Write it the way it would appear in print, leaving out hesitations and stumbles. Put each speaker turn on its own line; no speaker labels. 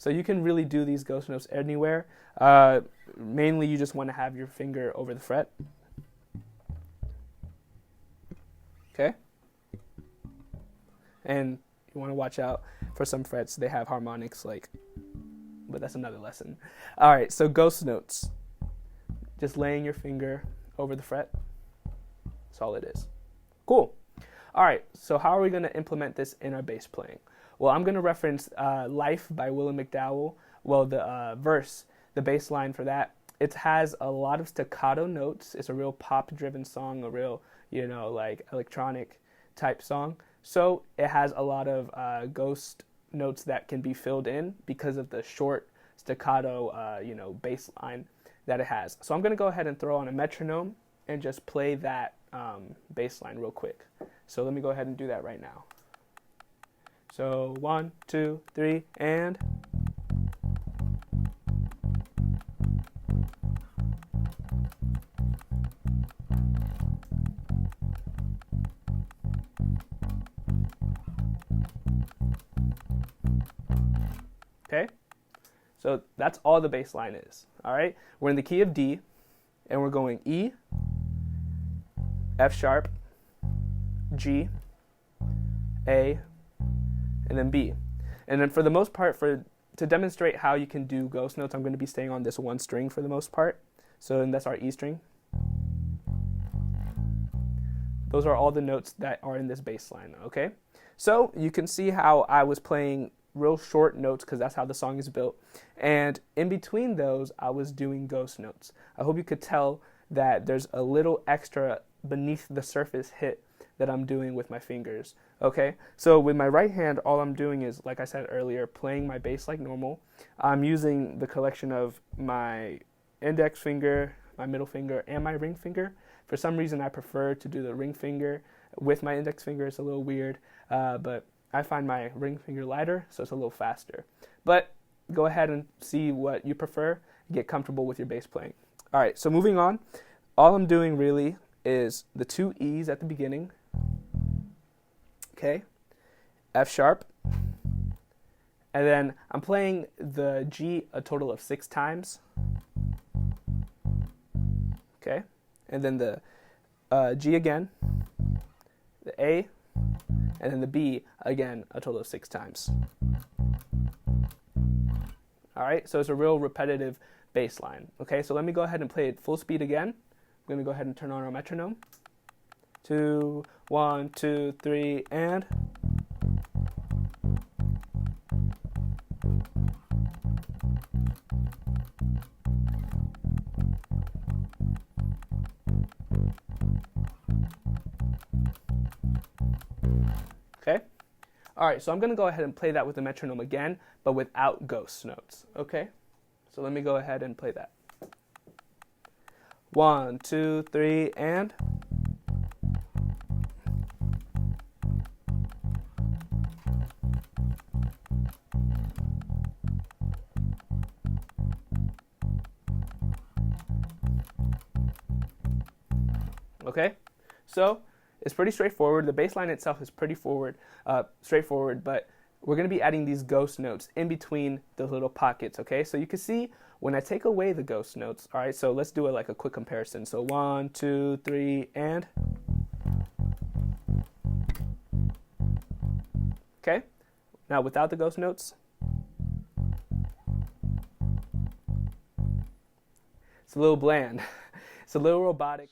So you can really do these ghost notes anywhere. Mainly you just want to have your finger over the fret. Okay? And you want to watch out for some frets. They have harmonics but that's another lesson. All right, so ghost notes. Just laying your finger over the fret. That's all it is. Cool. All right, so how are we going to implement this in our bass playing? Well, I'm going to reference Life by Willie McDowell. Well, the verse, the bass line for that, it has a lot of staccato notes. It's a real pop-driven song, a real, electronic type song. So it has a lot of ghost notes that can be filled in because of the short staccato, bass line that it has. So I'm going to go ahead and throw on a metronome and just play that bass line real quick. So let me go ahead and do that right now. So 1, 2, 3, and... Okay, so that's all the bass line is. All right, we're in the key of D, and we're going E, F sharp, G, A, and then B. And then for the most part, to demonstrate how you can do ghost notes, I'm going to be staying on this one string for the most part. So and that's our E string. Those are all the notes that are in this bass line, okay? So you can see how I was playing real short notes because that's how the song is built. And in between those, I was doing ghost notes. I hope you could tell that there's a little extra beneath the surface hit that I'm doing with my fingers. Okay, so with my right hand, all I'm doing is, like I said earlier, playing my bass like normal. I'm using the collection of my index finger, my middle finger, and my ring finger. For some reason, I prefer to do the ring finger with my index finger. It's a little weird, but I find my ring finger lighter, so it's a little faster. But go ahead and see what you prefer. Get comfortable with your bass playing. All right, so moving on. All I'm doing really is the 2 E's at the beginning. Okay, F sharp. And then I'm playing the G a total of 6 times. Okay, and then the G again, the A, and then the B again a total of 6 times. All right, so it's a real repetitive bass line. Okay, so let me go ahead and play it full speed again. I'm going to go ahead and turn on our metronome. 2, 1, 2, 3, and... Okay? All right, so I'm going to go ahead and play that with the metronome again, but without ghost notes. Okay? So let me go ahead and play that. 1, 2, 3, and... Okay, so it's pretty straightforward. The bass line itself is pretty straightforward, but we're going to be adding these ghost notes in between the little pockets, okay? So you can see when I take away the ghost notes, all right, so let's do like a quick comparison. So 1, 2, 3, and... Okay, now without the ghost notes, it's a little bland. It's a little robotic.